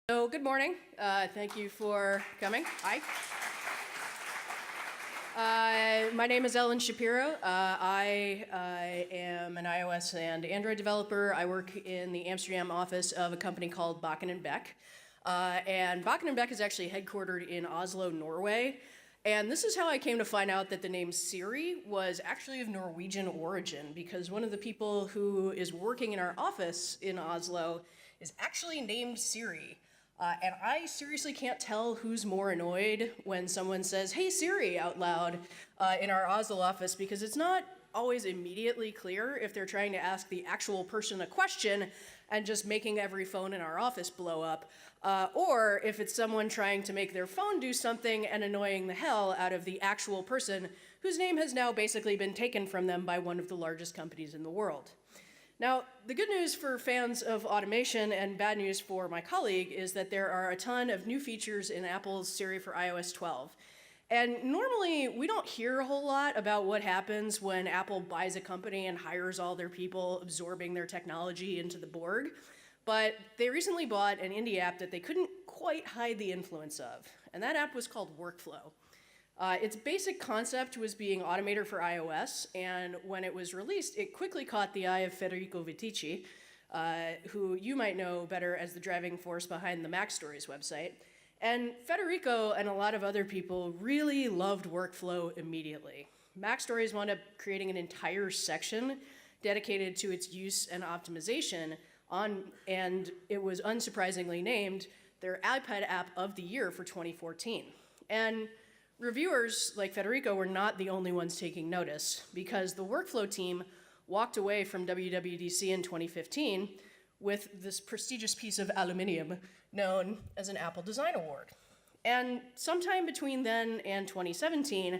So good morning. Thank you for coming. Hi. My name is Shapiro. I am an iOS and Android developer. I work in the Amsterdam office of a company called Bakken & Beck. And Bakken & Beck is actually headquartered in Oslo, Norway. And this is how I came to find out that the name Siri was actually of Norwegian origin, because one of the people who is working in our office in Oslo is actually named Siri. And I seriously can't tell who's more annoyed when someone says, "Hey Siri," out loud in our Oslo office, because it's not always immediately clear if they're trying to ask the actual person a question and just making every phone in our office blow up, or if it's someone trying to make their phone do something and annoying the hell out of the actual person whose name has now basically been taken from them by one of the largest companies in the world. Now, the good news for fans of automation and bad news for my colleague is that there are a ton of new features in Apple's Siri for iOS 12. And normally, we don't hear a whole lot about what happens when Apple buys a company and hires all their people, absorbing their technology into the Borg. But they recently bought an indie app that they couldn't quite hide the influence of. And that app was called Workflow. Its basic concept was being Automator for iOS, and when it was released, it quickly caught the eye of Federico Viticci, who you might know better as the driving force behind the Mac Stories website. And Federico and a lot of other people really loved Workflow immediately. Mac Stories wound up creating an entire section dedicated to its use and optimization, and it was unsurprisingly named their iPad app of the year for 2014. And reviewers like Federico were not the only ones taking notice, because the Workflow team walked away from WWDC in 2015 with this prestigious piece of aluminium known as an Apple Design Award. And sometime between then and 2017,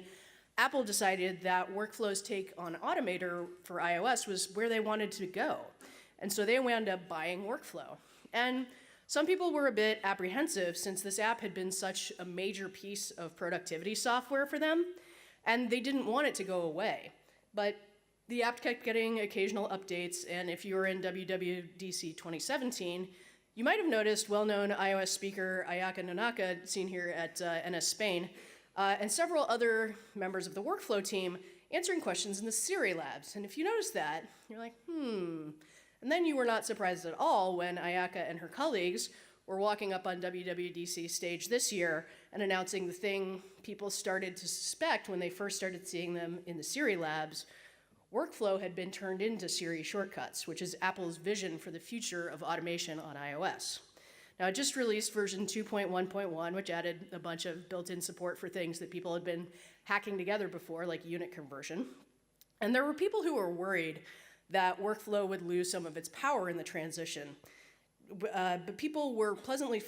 Apple decided that Workflow's take on Automator for iOS was where they wanted to go. And so they wound up buying Workflow. And some people were a bit apprehensive, since this app had been such a major piece of productivity software for them, and they didn't want it to go away. But the app kept getting occasional updates, and if you were in WWDC 2017, you might have noticed well-known iOS speaker Ayaka Nonaka, seen here at NS Spain, and several other members of the Workflow team answering questions in the Siri labs. And if you notice that, you're like, And then you were not surprised at all when Ayaka and her colleagues were walking up on WWDC stage this year and announcing the thing people started to suspect when they first started seeing them in the Siri labs. Workflow had been turned into Siri shortcuts, which is Apple's vision for the future of automation on iOS. Now, it just released version 2.1.1, which added a bunch of built-in support for things that people had been hacking together before, like unit conversion. And there were people who were worried that Workflow would lose some of its power in the transition. But people were pleasantly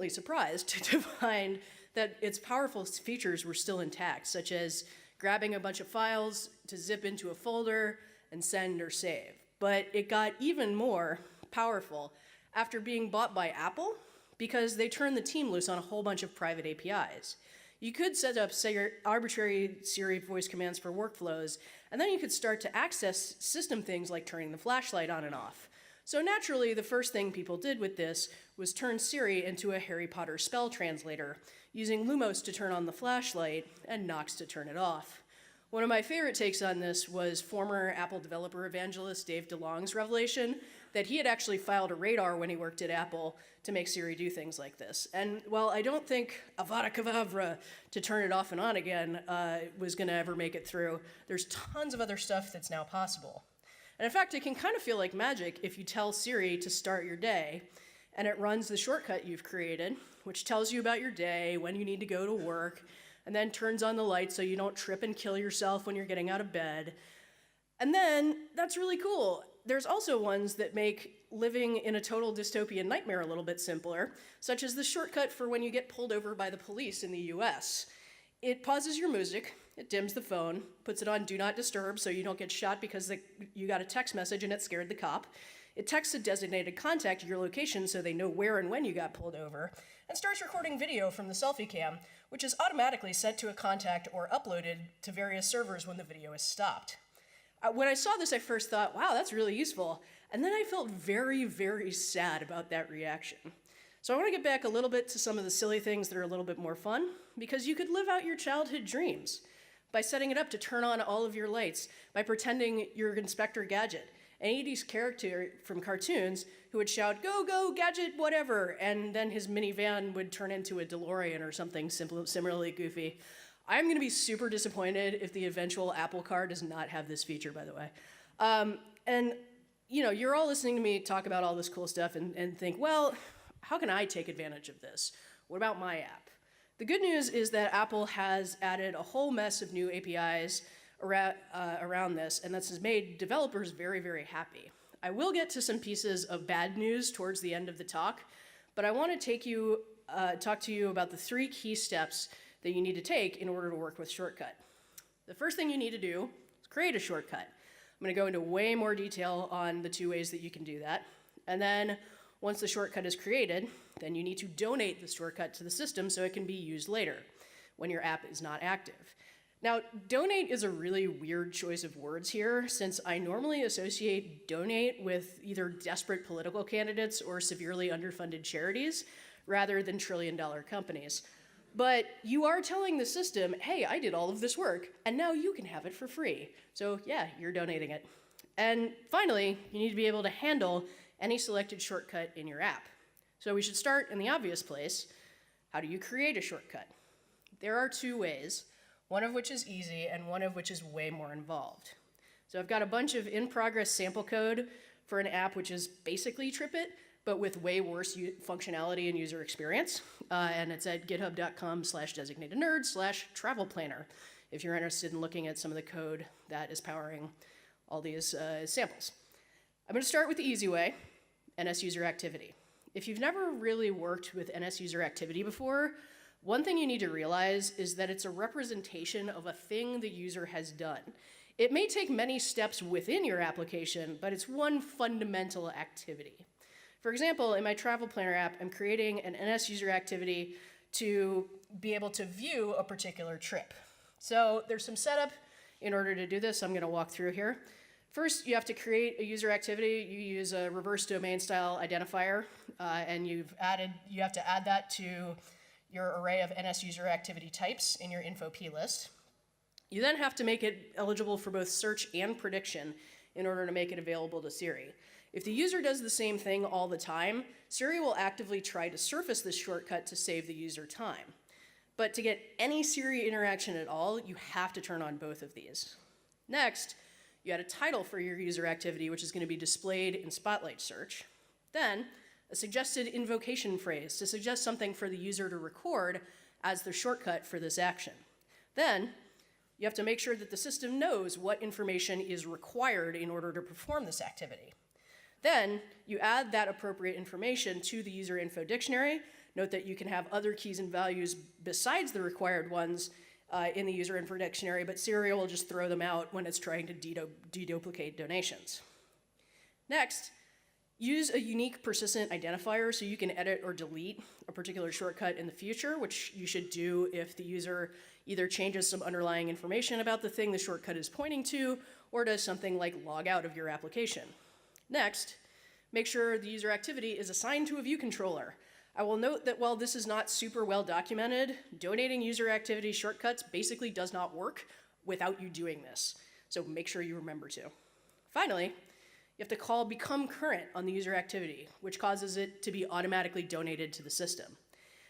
surprised to find that its powerful features were still intact, such as grabbing a bunch of files to zip into a folder and send or save. But it got even more powerful after being bought by Apple, because they turned the team loose on a whole bunch of private APIs. You could set up arbitrary Siri voice commands for workflows, and then you could start to access system things like turning the flashlight on and off. So naturally, the first thing people did with this was turn Siri into a Harry Potter spell translator, using Lumos to turn on the flashlight and Nox to turn it off. One of my favorite takes on this was former Apple developer evangelist Dave DeLong's revelation that he had actually filed a radar when he worked at Apple to make Siri do things like this. And while I don't think Avada Kedavra to turn it off and on again was going to ever make it through, there's tons of other stuff that's now possible. And in fact, it can kind of feel like magic if you tell Siri to start your day, and it runs the shortcut you've created, which tells you about your day, when you need to go to work, and then turns on the light so you don't trip and kill yourself when you're getting out of bed. And then, that's really cool. There's also ones that make living in a total dystopian nightmare a little bit simpler, such as the shortcut for when you get pulled over by the police in the US. It pauses your music, it dims the phone, puts it on Do Not Disturb so you don't get shot because you got a text message and it scared the cop. It texts a designated contact your location so they know where and when you got pulled over, and starts recording video from the selfie cam, which is automatically sent to a contact or uploaded to various servers when the video is stopped. When I saw this, I first thought, wow, that's really useful. And then I felt very, very sad about that reaction. So I want to get back a little bit to some of the silly things that are a little bit more fun, because you could live out your childhood dreams by setting it up to turn on all of your lights, by pretending you're Inspector Gadget, an 80s character from cartoons who would shout, "Go, go, Gadget, whatever," and then his minivan would turn into a DeLorean or something similarly goofy. I'm going to be super disappointed if the eventual Apple car does not have this feature, by the way. And you know, you're all listening to me talk about all this cool stuff and think, well, how can I take advantage of this? What about my app? The good news is that Apple has added a whole mess of new APIs around this, and that's made developers very, very happy. I will get to some pieces of bad news towards the end of the talk, but I want to talk to you about the 3 key steps that you need to take in order to work with Shortcut. The first thing you need to do is create a shortcut. I'm going to go into way more detail on the 2 ways that you can do that. And then once the shortcut is created, then you need to donate the shortcut to the system so it can be used later when your app is not active. Now, donate is a really weird choice of words here, since I normally associate donate with either desperate political candidates or severely underfunded charities, rather than trillion-dollar companies. But you are telling the system, hey, I did all of this work, and now you can have it for free. So yeah, you're donating it. And finally, you need to be able to handle any selected shortcut in your app. So we should start in the obvious place. How do you create a shortcut? There are 2 ways, one of which is easy and one of which is way more involved. So I've got a bunch of in-progress sample code for an app which is basically TripIt, but with way worse functionality and user experience. And it's at github.com/designated-nerd/travel planner if you're interested in looking at some of the code that is powering all these samples. I'm going to start with the easy way, NSUserActivity. If you've never really worked with NSUserActivity before, one thing you need to realize is that it's a representation of a thing the user has done. It may take many steps within your application, but it's one fundamental activity. For example, in my travel planner app, I'm creating an NSUserActivity to be able to view a particular trip. So there's some setup in order to do this. I'm going to walk through here. First, you have to create a user activity. You use a reverse domain style identifier, and you have to add that to your array of NSUserActivity types in your info P list. You then have to make it eligible for both search and prediction in order to make it available to Siri. If the user does the same thing all the time, Siri will actively try to surface this shortcut to save the user time. But to get any Siri interaction at all, you have to turn on both of these. Next, you add a title for your user activity, which is going to be displayed in Spotlight search. Then, a suggested invocation phrase to suggest something for the user to record as the shortcut for this action. Then, you have to make sure that the system knows what information is required in order to perform this activity. Then, you add that appropriate information to the user info dictionary. Note that you can have other keys and values besides the required ones in the user info dictionary, but Siri will just throw them out when it's trying to deduplicate donations. Next, use a unique persistent identifier so you can edit or delete a particular shortcut in the future, which you should do if the user either changes some underlying information about the thing the shortcut is pointing to, or does something like log out of your application. Next, make sure the user activity is assigned to a view controller. I will note that while this is not super well documented, donating user activity shortcuts basically does not work without you doing this. So make sure you remember to. Finally, you have to call become current on the user activity, which causes it to be automatically donated to the system.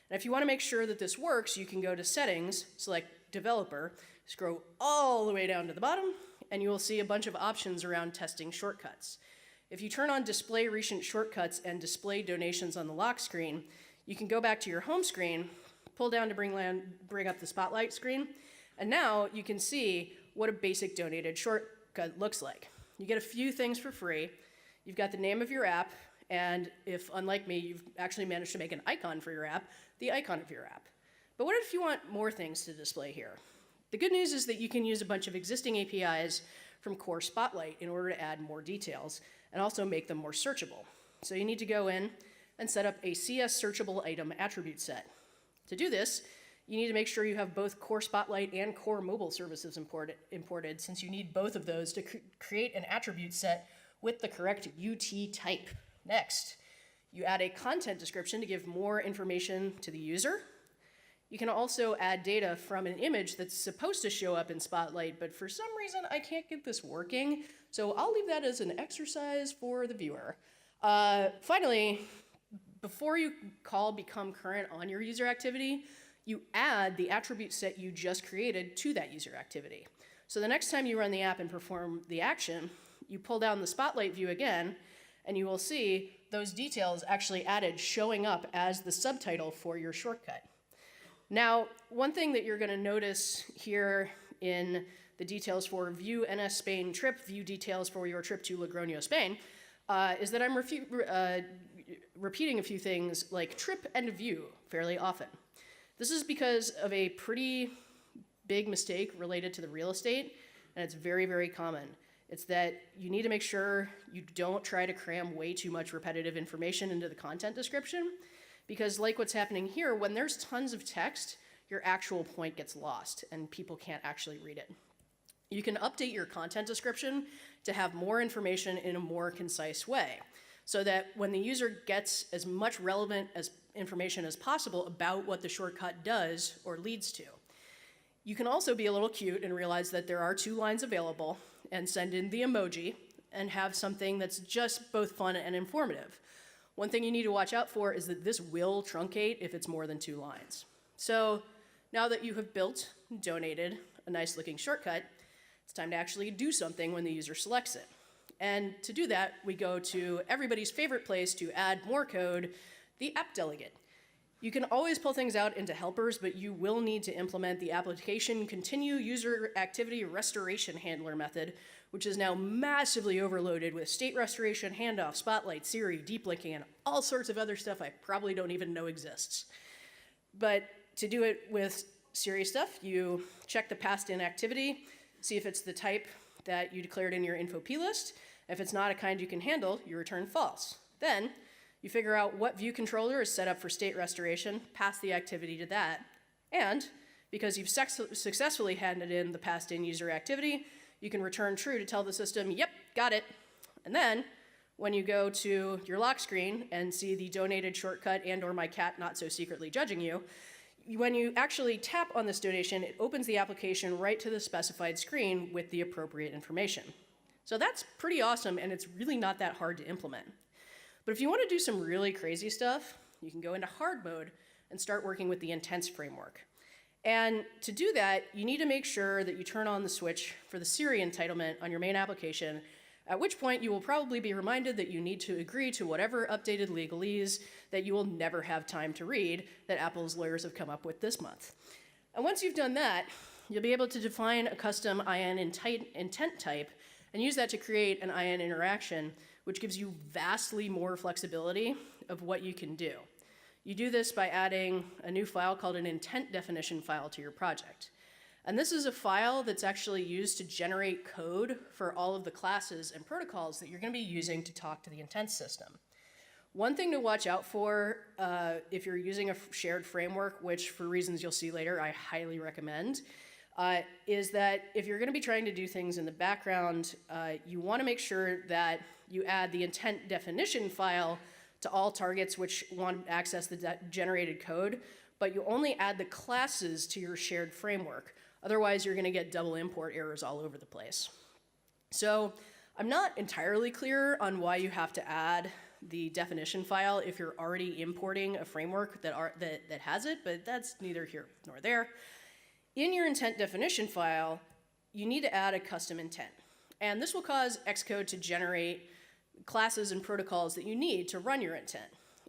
And if you want to make sure that this works, you can go to Settings, select Developer, scroll all the way down to the bottom, and you will see a bunch of options around testing shortcuts. If you turn on Display Recent Shortcuts and Display Donations on the lock screen, you can go back to your home screen, pull down to bring up the Spotlight screen, and now you can see what a basic donated shortcut looks like. You get a few things for free. You've got the name of your app, and if, unlike me, you've actually managed to make an icon for your app, the icon of your app. But what if you want more things to display here? The good news is that you can use a bunch of existing APIs from core Spotlight in order to add more details and also make them more searchable. So you need to go in and set up a CS searchable item attribute set. To do this, you need to make sure you have both core Spotlight and core mobile services imported, since you need both of those to create an attribute set with the correct UT type. Next, you add a content description to give more information to the user. You can also add data from an image that's supposed to show up in Spotlight, but for some reason I can't get this working, so I'll leave that as an exercise for the viewer. Finally, before you call become current on your user activity, you add the attribute set you just created to that user activity. So the next time you run the app and perform the action, you pull down the Spotlight view again, and you will see those details actually added showing up as the subtitle for your shortcut. Now, one thing that you're going to notice here in the details for view NS Spain trip, view details for your trip to Logroño, Spain, is that I'm repeating a few things like trip and view fairly often. This is because of a pretty big mistake related to the real estate, and it's very, very common. It's that you need to make sure you don't try to cram way too much repetitive information into the content description, because like what's happening here, when there's tons of text, your actual point gets lost and people can't actually read it. You can update your content description to have more information in a more concise way, so that when the user gets as much relevant information as possible about what the shortcut does or leads to. You can also be a little cute and realize that there are 2 lines available and send in the emoji and have something that's just both fun and informative. One thing you need to watch out for is that this will truncate if it's more than 2 lines. So now that you have built and donated a nice looking shortcut, it's time to actually do something when the user selects it. And to do that, we go to everybody's favorite place to add more code, the app delegate. You can always pull things out into helpers, but you will need to implement the application continue user activity restoration handler method, which is now massively overloaded with state restoration, handoff, Spotlight, Siri, deep linking, and all sorts of other stuff I probably don't even know exists. But to do it with Siri stuff, you check the passed in activity, see if it's the type that you declared in your info plist. If it's not a kind you can handle, you return false. Then you figure out what view controller is set up for state restoration, pass the activity to that, and because you've successfully handed in the passed in user activity, you can return true to tell the system, yep, got it. And then when you go to your lock screen and see the donated shortcut and or my cat not so secretly judging you, when you actually tap on this donation, it opens the application right to the specified screen with the appropriate information. So that's pretty awesome, and it's really not that hard to implement. But if you want to do some really crazy stuff, you can go into hard mode and start working with the intents framework. And to do that, you need to make sure that you turn on the switch for the Siri entitlement on your main application, at which point you will probably be reminded that you need to agree to whatever updated legalese that you will never have time to read that Apple's lawyers have come up with this month. And once you've done that, you'll be able to define a custom IN intent type and use that to create an IN interaction, which gives you vastly more flexibility of what you can do. You do this by adding a new file called an intent definition file to your project. And this is a file that's actually used to generate code for all of the classes and protocols that you're going to be using to talk to the intent system. One thing to watch out for if you're using a shared framework, which for reasons you'll see later, I highly recommend, is that if you're going to be trying to do things in the background, you want to make sure that you add the intent definition file to all targets which want to access the generated code, but you only add the classes to your shared framework. Otherwise, you're going to get double import errors all over the place. So I'm not entirely clear on why you have to add the definition file if you're already importing a framework that has it, but that's neither here nor there. In your intent definition file, you need to add a custom intent. And this will cause Xcode to generate classes and protocols that you need to run your intent.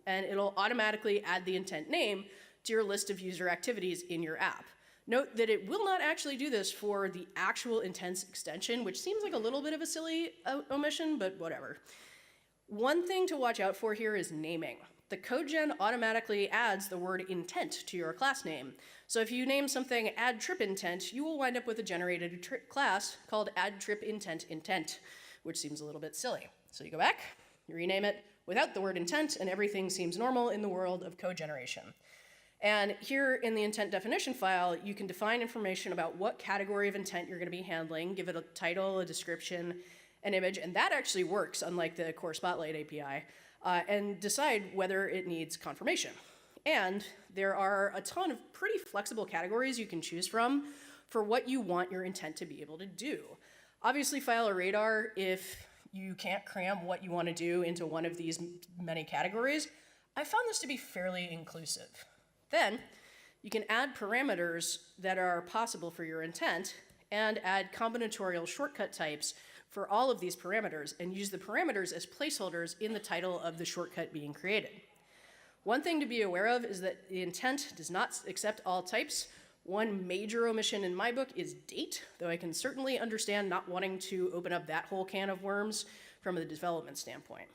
And it'll automatically add the intent name to your list of user activities in your app. Note that it will not actually do this for the actual intents extension, which seems like a little bit of a silly omission, but whatever. One thing to watch out for here is naming. The CodeGen automatically adds the word intent to your class name. So if you name something add trip intent, you will wind up with a generated class called add trip intent, which seems a little bit silly. So you go back, you rename it without the word intent, and everything seems normal in the world of code generation. And here in the intent definition file, you can define information about what category of intent you're going to be handling, give it a title, a description, an image, and that actually works, unlike the Core Spotlight API, and decide whether it needs confirmation. And there are a ton of pretty flexible categories you can choose from for what you want your intent to be able to do. Obviously, file a radar if you can't cram what you want to do into one of these many categories. I found this to be fairly inclusive. Then, you can add parameters that are possible for your intent and add combinatorial shortcut types for all of these parameters and use the parameters as placeholders in the title of the shortcut being created. One thing to be aware of is that the intent does not accept all types. One major omission in my book is date, though I can certainly understand not wanting to open up that whole can of worms from a development standpoint.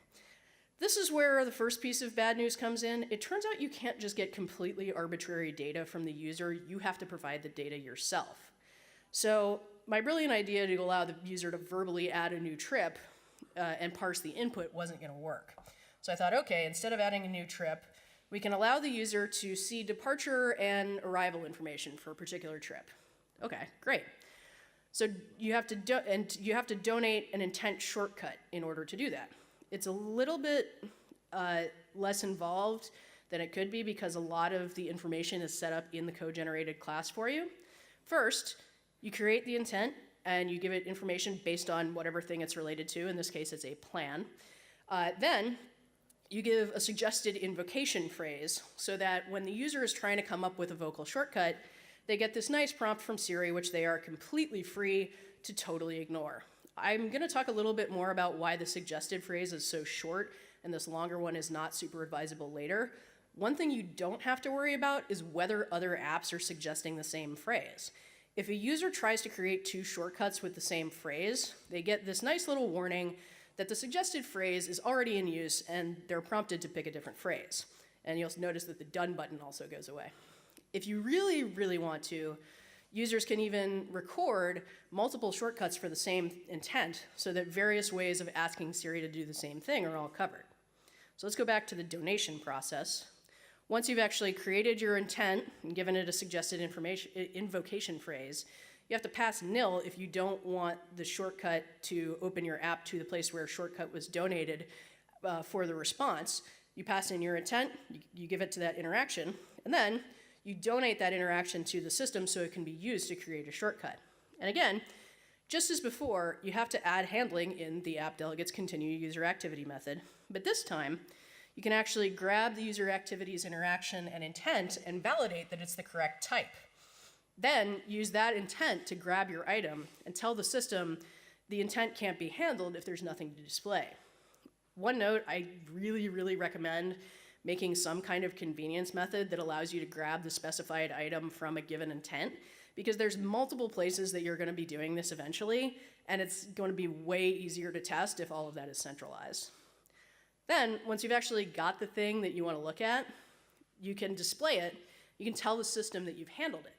This is where the first piece of bad news comes in. It turns out you can't just get completely arbitrary data from the user. You have to provide the data yourself. So my brilliant idea to allow the user to verbally add a new trip and parse the input wasn't going to work. So I thought, okay, instead of adding a new trip, we can allow the user to see departure and arrival information for a particular trip. Okay, great. So you have to donate an intent shortcut in order to do that. It's a little bit less involved than it could be because a lot of the information is set up in the code-generated class for you. First, you create the intent and you give it information based on whatever thing it's related to. In this case, it's a plan. Then you give a suggested invocation phrase so that when the user is trying to come up with a vocal shortcut, they get this nice prompt from Siri, which they are completely free to totally ignore. I'm going to talk a little bit more about why the suggested phrase is so short and this longer one is not super advisable later. One thing you don't have to worry about is whether other apps are suggesting the same phrase. If a user tries to create two shortcuts with the same phrase, they get this nice little warning that the suggested phrase is already in use and they're prompted to pick a different phrase. And you'll notice that the done button also goes away. If you really, really want to, users can even record multiple shortcuts for the same intent so that various ways of asking Siri to do the same thing are all covered. So let's go back to the donation process. Once you've actually created your intent and given it a suggested invocation phrase, you have to pass nil if you don't want the shortcut to open your app to the place where a shortcut was donated for the response. You pass in your intent, you give it to that interaction, and then you donate that interaction to the system so it can be used to create a shortcut. And again, just as before, you have to add handling in the app delegate's continue user activity method. But this time, you can actually grab the user activity's interaction and intent and validate that it's the correct type. Then use that intent to grab your item and tell the system the intent can't be handled if there's nothing to display. One note, I really, really recommend making some kind of convenience method that allows you to grab the specified item from a given intent, because there's multiple places that you're going to be doing this eventually, and it's going to be way easier to test if all of that is centralized. Then, once you've actually got the thing that you want to look at, you can display it, you can tell the system that you've handled it.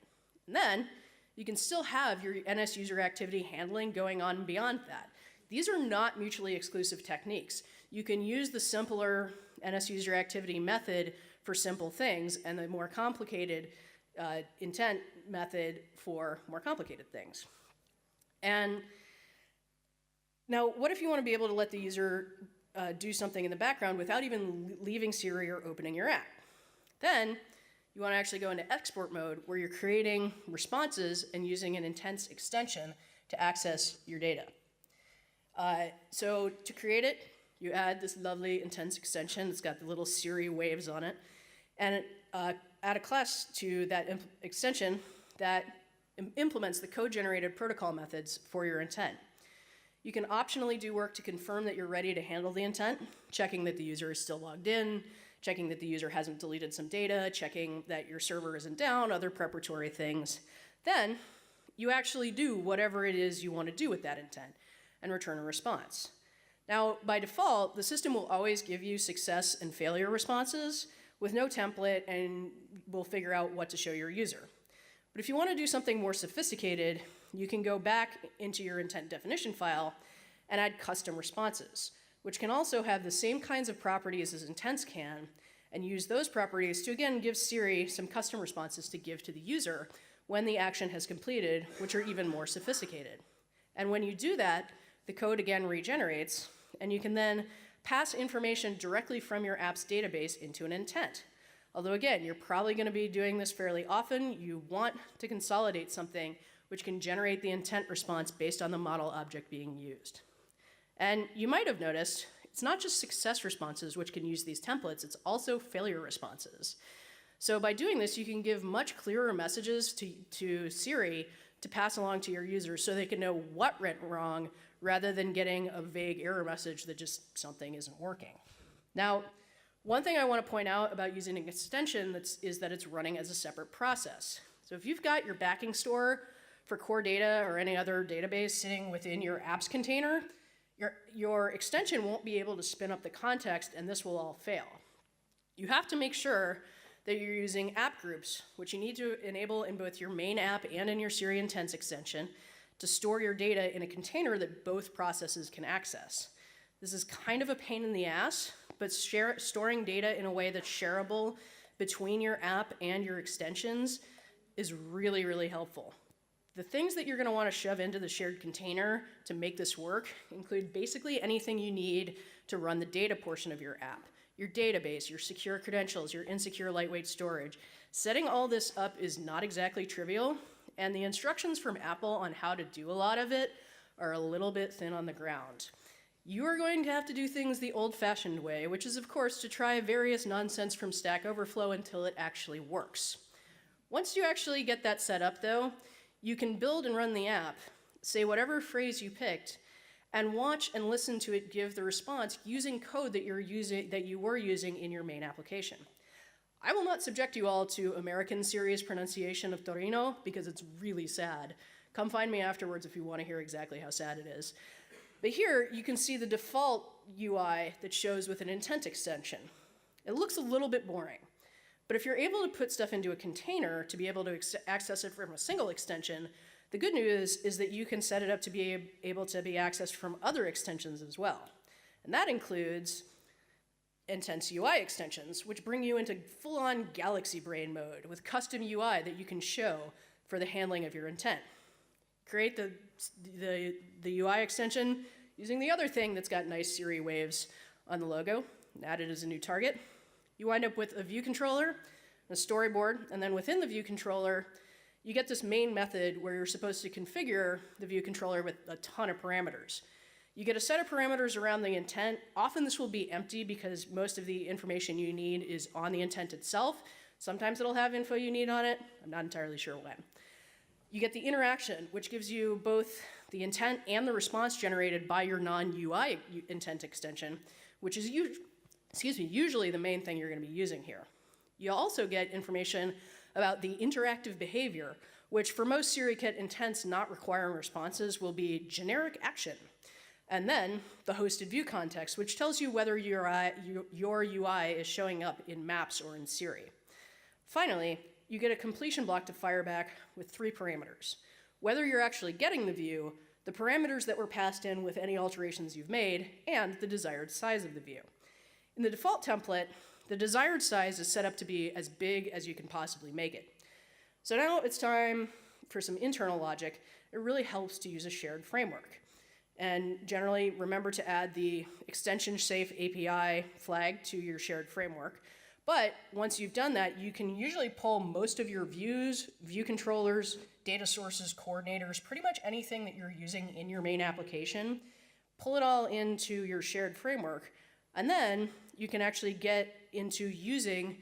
And then, you can still have your NSUserActivity handling going on beyond that. These are not mutually exclusive techniques. You can use the simpler NSUserActivity method for simple things and the more complicated intent method for more complicated things. And now, what if you want to be able to let the user do something in the background without even leaving Siri or opening your app? Then, you want to actually go into export mode where you're creating responses and using an intents extension to access your data. So to create it, you add this lovely intents extension. It's got the little Siri waves on it. And add a class to that extension that implements the code-generated protocol methods for your intent. You can optionally do work to confirm that you're ready to handle the intent, checking that the user is still logged in, checking that the user hasn't deleted some data, checking that your server isn't down, other preparatory things. Then you actually do whatever it is you want to do with that intent and return a response. Now, by default, the system will always give you success and failure responses with no template, and will figure out what to show your user. But if you want to do something more sophisticated, you can go back into your intent definition file and add custom responses, which can also have the same kinds of properties as intents can, and use those properties to, again, give Siri some custom responses to give to the user when the action has completed, which are even more sophisticated. And when you do that, the code again regenerates, and you can then pass information directly from your app's database into an intent. Although again, you're probably going to be doing this fairly often. You want to consolidate something which can generate the intent response based on the model object being used. And you might have noticed, it's not just success responses which can use these templates, it's also failure responses. So by doing this, you can give much clearer messages to Siri to pass along to your users so they can know what went wrong rather than getting a vague error message that just something isn't working. Now, one thing I want to point out about using an extension is that it's running as a separate process. So if you've got your backing store for core data or any other database sitting within your apps container, your extension won't be able to spin up the context, and this will all fail. You have to make sure that you're using app groups, which you need to enable in both your main app and in your Siri Intents extension, to store your data in a container that both processes can access. This is kind of a pain in the ass, but storing data in a way that's shareable between your app and your extensions is really, really helpful. The things that you're going to want to shove into the shared container to make this work include basically anything you need to run the data portion of your app. Your database, your secure credentials, your insecure lightweight storage. Setting all this up is not exactly trivial, and the instructions from Apple on how to do a lot of it are a little bit thin on the ground. You are going to have to do things the old-fashioned way, which is, of course, to try various nonsense from Stack Overflow until it actually works. Once you actually get that set up, though, you can build and run the app, say whatever phrase you picked, and watch and listen to it give the response using code that you were using in your main application. I will not subject you all to American Siri's pronunciation of Torino because it's really sad. Come find me afterwards if you want to hear exactly how sad it is. But here you can see the default UI that shows with an intent extension. It looks a little bit boring, but if you're able to put stuff into a container to be able to access it from a single extension, the good news is that you can set it up to be able to be accessed from other extensions as well. And that includes Intents UI extensions, which bring you into full-on Galaxy Brain mode with custom UI that you can show for the handling of your intent. Create the UI extension using the other thing that's got nice Siri waves on the logo, and add it as a new target. You wind up with a view controller, a storyboard, and then within the view controller, you get this main method where you're supposed to configure the view controller with a ton of parameters. You get a set of parameters around the intent. Often this will be empty because most of the information you need is on the intent itself. Sometimes it'll have info you need on it. I'm not entirely sure when. You get the interaction, which gives you both the intent and the response generated by your non-UI intent extension, which is usually the main thing you're going to be using here. You also get information about the interactive behavior, which for most SiriKit intents not requiring responses will be generic action. And then the hosted view context, which tells you whether your UI is showing up in Maps or in Siri. Finally, you get a completion block to fire back with 3 parameters. Whether you're actually getting the view, the parameters that were passed in with any alterations you've made, and the desired size of the view. In the default template, the desired size is set up to be as big as you can possibly make it. So now it's time for some internal logic. It really helps to use a shared framework. And generally, remember to add the extension safe API flag to your shared framework. But once you've done that, you can usually pull most of your views, view controllers, data sources, coordinators, pretty much anything that you're using in your main application, pull it all into your shared framework, and then you can actually get into using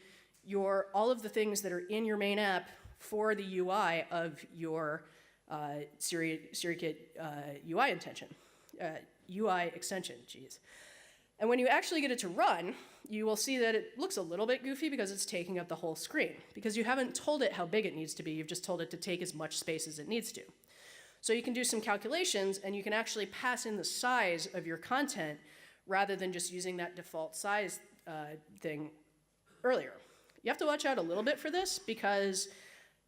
all of the things that are in your main app for the UI of your SiriKit UI extension, geez. And when you actually get it to run, you will see that it looks a little bit goofy because it's taking up the whole screen, because you haven't told it how big it needs to be, you've just told it to take as much space as it needs to. So you can do some calculations, and you can actually pass in the size of your content rather than just using that default size thing earlier. You have to watch out a little bit for this because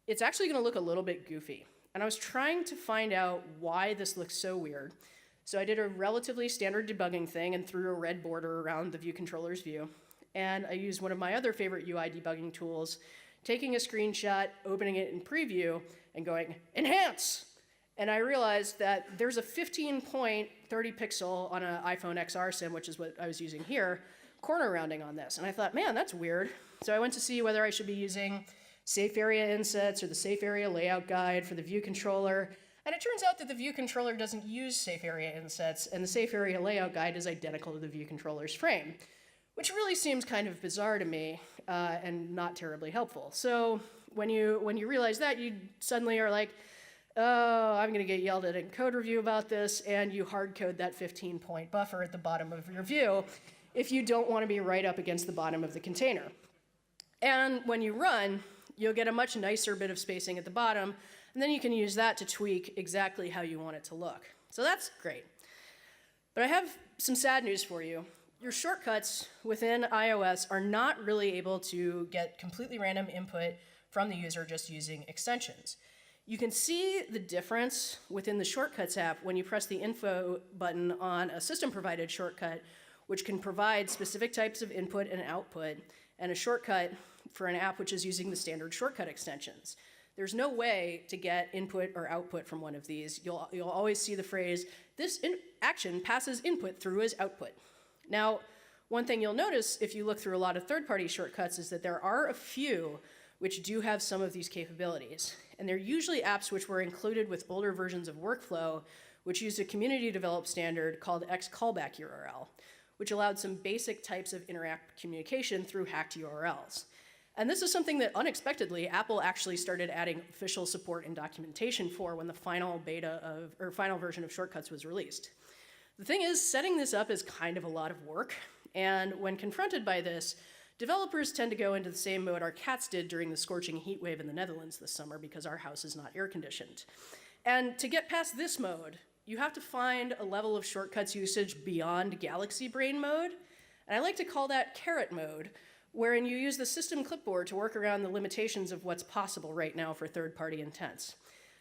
it's actually going to look a little bit goofy. And I was trying to find out why this looks so weird. So I did a relatively standard debugging thing and threw a red border around the view controller's view. And I used one of my other favorite UI debugging tools, taking a screenshot, opening it in preview, and going, enhance! And I realized that there's a 15-point 30-pixel on an iPhone XR sim, which is what I was using here, corner rounding on this. And I thought, man, that's weird. So I went to see whether I should be using safe area insets or the safe area layout guide for the view controller. And it turns out that the view controller doesn't use safe area insets, and the safe area layout guide is identical to the view controller's frame, which really seems kind of bizarre to me and not terribly helpful. So when you realize that, you suddenly are like, oh, I'm going to get yelled at in code review about this, and you hard code that 15-point buffer at the bottom of your view if you don't want to be right up against the bottom of the container. And when you run, you'll get a much nicer bit of spacing at the bottom, and then you can use that to tweak exactly how you want it to look. So that's great. But I have some sad news for you. Your shortcuts within iOS are not really able to get completely random input from the user just using extensions. You can see the difference within the Shortcuts app when you press the info button on a system-provided shortcut, which can provide specific types of input and output, and a shortcut for an app which is using the standard shortcut extensions. There's no way to get input or output from one of these. You'll always see the phrase, this action passes input through as output. Now, one thing you'll notice if you look through a lot of third-party shortcuts is that there are a few which do have some of these capabilities. And they're usually apps which were included with older versions of Workflow, which used a community-developed standard called xCallbackURL, which allowed some basic types of interactive communication through hacked URLs. And this is something that unexpectedly Apple actually started adding official support and documentation for when the final final version of Shortcuts was released. The thing is, setting this up is kind of a lot of work, and when confronted by this, developers tend to go into the same mode our cats did during the scorching heat wave in the Netherlands this summer because our house is not air conditioned. And to get past this mode, you have to find a level of shortcuts usage beyond Galaxy Brain mode, and I like to call that carrot mode, wherein you use the system clipboard to work around the limitations of what's possible right now for third-party intents.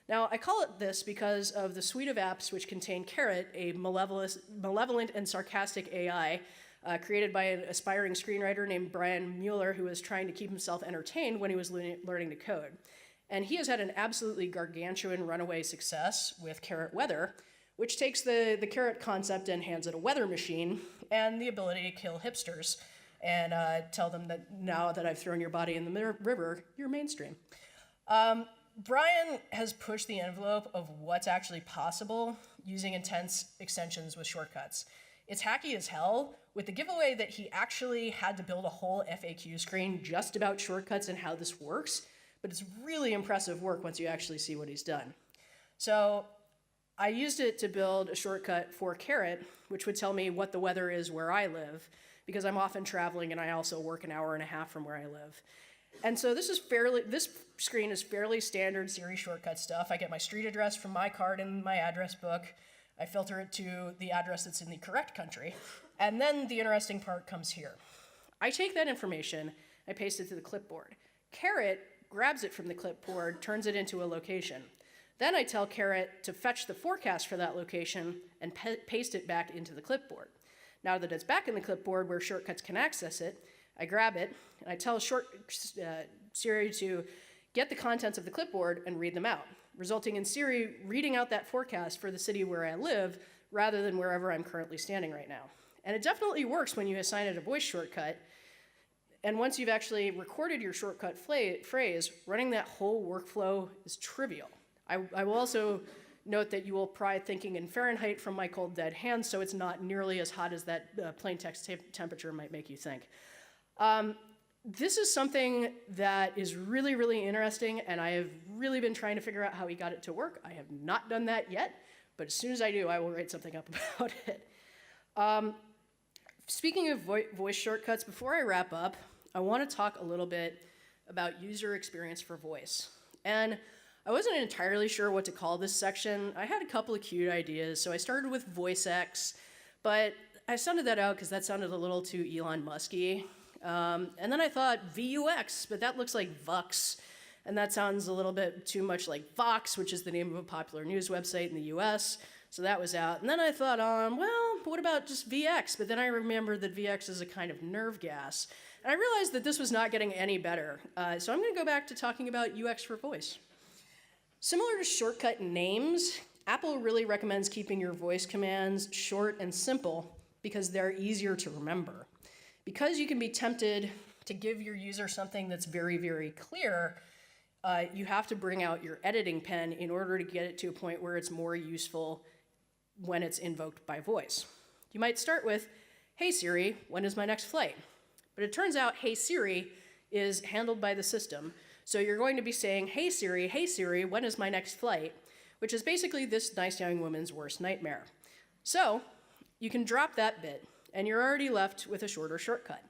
Now, I call it this because of the suite of apps which contain Carrot, a malevolent and sarcastic AI created by an aspiring screenwriter named Brian Mueller, who was trying to keep himself entertained when he was learning to code. And he has had an absolutely gargantuan runaway success with Carrot Weather, which takes the Carrot concept and hands it a weather machine and the ability to kill hipsters and tell them that now that I've thrown your body in the river, you're mainstream. Brian has pushed the envelope of what's actually possible using intense extensions with shortcuts. It's hacky as hell, with the giveaway that he actually had to build a whole FAQ screen just about shortcuts and how this works, but it's really impressive work once you actually see what he's done. So I used it to build a shortcut for Carrot, which would tell me what the weather is where I live, because I'm often traveling and I also work an hour and a half from where I live. And so this screen is fairly standard Siri shortcut stuff. I get my street address from my card in my address book. I filter it to the address that's in the correct country. And then the interesting part comes here. I take that information, I paste it to the clipboard. Carrot grabs it from the clipboard, turns it into a location. Then I tell Carrot to fetch the forecast for that location and paste it back into the clipboard. Now that it's back in the clipboard where shortcuts can access it, I grab it and I tell Siri to get the contents of the clipboard and read them out, resulting in Siri reading out that forecast for the city where I live rather than wherever I'm currently standing right now. And it definitely works when you assign it a voice shortcut. And once you've actually recorded your shortcut phrase, running that whole workflow is trivial. I will also note that you will pry thinking in Fahrenheit from my cold dead hands, so it's not nearly as hot as that plain text temperature might make you think. This is something that is really, really interesting, and I have really been trying to figure out how he got it to work. I have not done that yet, but as soon as I do, I will write something up about it. Speaking of voice shortcuts, before I wrap up, I want to talk a little bit about user experience for voice. And I wasn't entirely sure what to call this section. I had a couple of cute ideas, so I started with VoiceX, but I sounded that out because that sounded a little too Elon Musky. And then I thought VUX, but that looks like Vux, and that sounds a little bit too much like Vox, which is the name of a popular news website in the US, so that was out. And then I thought, well, what about just VX? But then I remembered that VX is a kind of nerve gas, and I realized that this was not getting any better. So I'm going to go back to talking about UX for voice. Similar to shortcut names, Apple really recommends keeping your voice commands short and simple because they're easier to remember. Because you can be tempted to give your user something that's very, very clear, you have to bring out your editing pen in order to get it to a point where it's more useful when it's invoked by voice. You might start with, "Hey Siri, when is my next flight?" But it turns out, "Hey Siri" is handled by the system. So you're going to be saying, "Hey Siri, when is my next flight?" Which is basically this nice young woman's worst nightmare. So you can drop that bit, and you're already left with a shorter shortcut.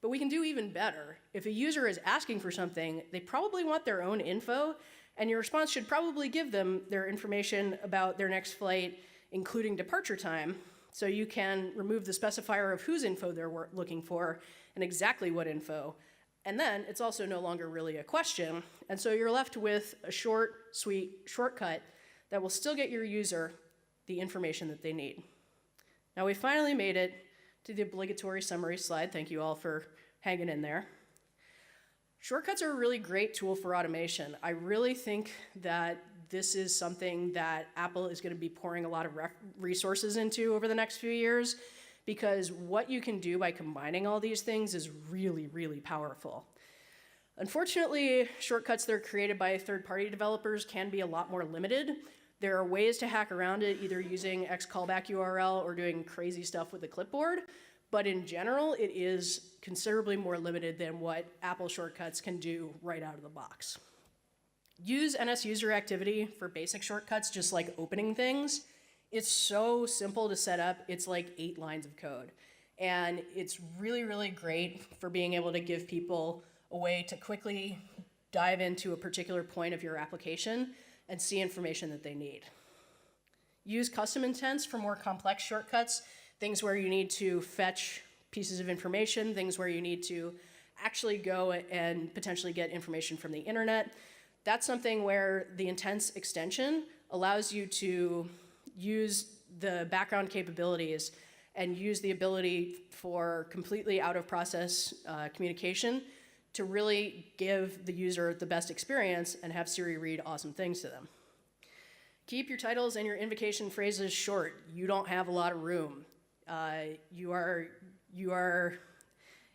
But we can do even better. If a user is asking for something, they probably want their own info, and your response should probably give them their information about their next flight, including departure time, so you can remove the specifier of whose info they're looking for and exactly what info. And then it's also no longer really a question, and so you're left with a short, sweet shortcut that will still get your user the information that they need. Now we finally made it to the obligatory summary slide. Thank you all for hanging in there. Shortcuts are a really great tool for automation. I really think that this is something that Apple is going to be pouring a lot of resources into over the next few years, because what you can do by combining all these things is really, really powerful. Unfortunately, shortcuts that are created by third-party developers can be a lot more limited. There are ways to hack around it, either using X-callback URL or doing crazy stuff with the clipboard, but in general, it is considerably more limited than what Apple shortcuts can do right out of the box. Use NSUserActivity for basic shortcuts, just like opening things. It's so simple to set up, it's like 8 lines of code. And it's really, really great for being able to give people a way to quickly dive into a particular point of your application and see information that they need. Use custom intents for more complex shortcuts, things where you need to fetch pieces of information, things where you need to actually go and potentially get information from the internet. That's something where the intents extension allows you to use the background capabilities and use the ability for completely out-of-process communication to really give the user the best experience and have Siri read awesome things to them. Keep your titles and your invocation phrases short. You don't have a lot of room.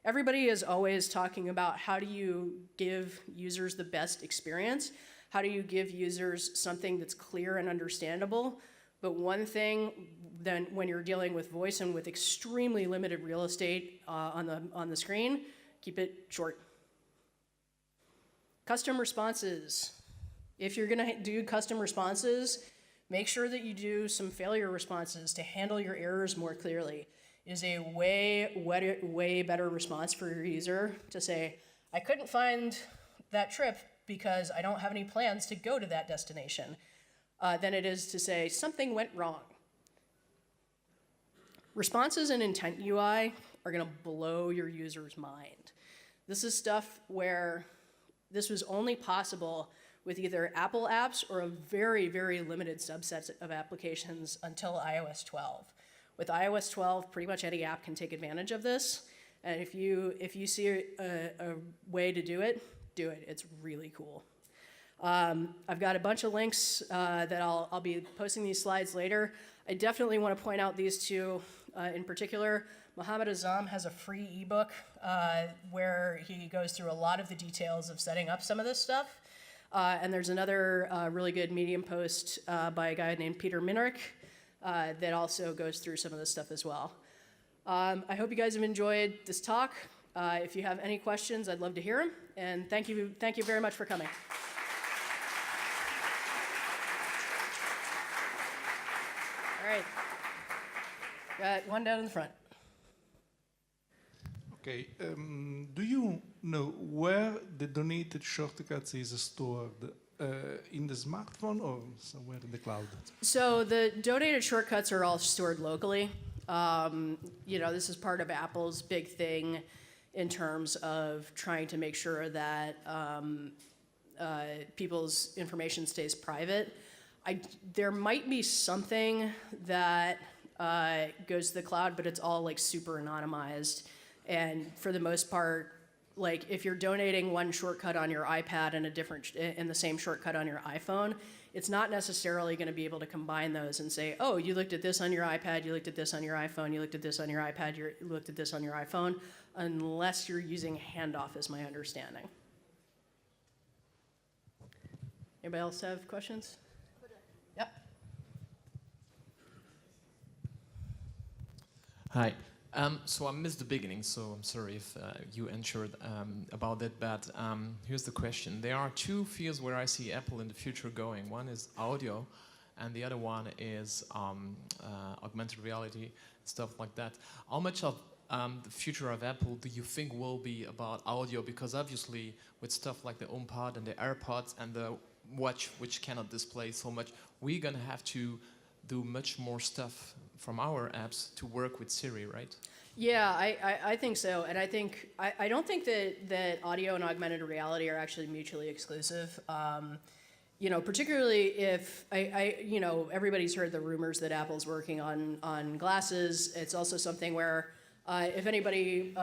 Everybody is always talking about how do you give users the best experience? How do you give users something that's clear and understandable? But one thing then when you're dealing with voice and with extremely limited real estate on the screen, keep it short. Custom responses. If you're gonna do custom responses, make sure that you do some failure responses to handle your errors more clearly. It is a way better response for your user to say, "I couldn't find that trip because I don't have any plans to go to that destination," than it is to say, "Something went wrong." Responses in Intent UI are gonna blow your user's mind. This is stuff where this was only possible with either Apple apps or a very, very limited subset of applications until iOS 12. With iOS 12, pretty much any app can take advantage of this. And if you see a way to do it, do it. It's really cool. I've got a bunch of links that I'll be posting these slides later. I definitely want to point out these two in particular. Mohammed Azam has a free ebook where he goes through a lot of the details of setting up some of this stuff. And there's another really good Medium post by a guy named Peter Minarek that also goes through some of this stuff as well. I hope you guys have enjoyed this talk. If you have any questions, I'd love to hear them. And thank you very much for coming. All right. Got one down in the front. Okay. Do you know where the donated shortcuts is stored? In the smartphone or somewhere in the cloud? So the donated shortcuts are all stored locally. This is part of Apple's big thing in terms of trying to make sure that people's information stays private. There might be something that goes to the cloud, but it's all like super anonymized. And for the most part, like if you're donating one shortcut on your iPad and and the same shortcut on your iPhone, it's not necessarily going to be able to combine those and say, oh, you looked at this on your iPad, you looked at this on your iPhone, you looked at this on your iPad, you looked at this on your iPhone, unless you're using handoff, is my understanding. Anybody else have questions? Yep. Hi. So I missed the beginning, so I'm sorry if you answered about that, but here's the question. There are two fields where I see Apple in the future going. One is audio, and the other one is augmented reality, stuff like that. How much of the future of Apple do you think will be about audio? Because obviously with stuff like the HomePod and the AirPods and the watch, which cannot display so much, we're going to have to do much more stuff from our apps to work with Siri, right? Yeah, I think so. And I don't think that audio and augmented reality are actually mutually exclusive. You know, particularly if you know, everybody's heard the rumors that Apple's working on glasses. It's also something where if anybody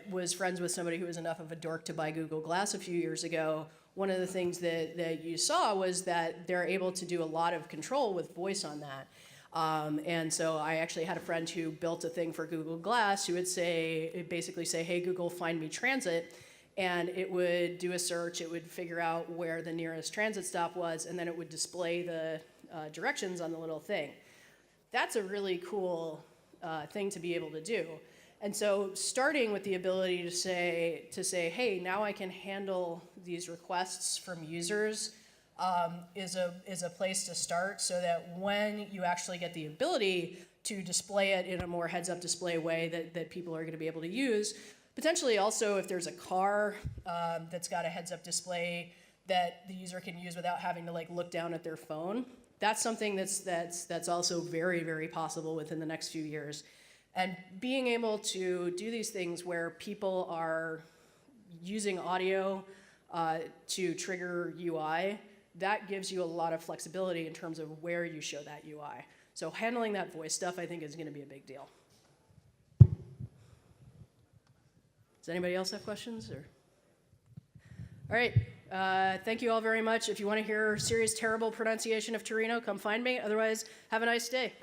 was friends with somebody who was enough of a dork to buy Google Glass a few years ago, one of the things that you saw was that they're able to do a lot of control with voice on that. And so I actually had a friend who built a thing for Google Glass who would basically say, hey, Google, find me transit. And it would do a search, it would figure out where the nearest transit stop was, and then it would display the directions on the little thing. That's a really cool thing to be able to do. And so starting with the ability to say, hey, now I can handle these requests from users is a place to start, so that when you actually get the ability to display it in a more heads-up display way that people are going to be able to use, potentially also if there's a car that's got a heads-up display that the user can use without having to like look down at their phone, that's something that's also very, very possible within the next few years. And being able to do these things where people are using audio to trigger UI, that gives you a lot of flexibility in terms of where you show that UI. So handling that voice stuff, I think, is going to be a big deal. Does anybody else have questions? Or? All right. Thank you all very much. If you want to hear Siri's terrible pronunciation of Torino, come find me. Otherwise, have a nice day.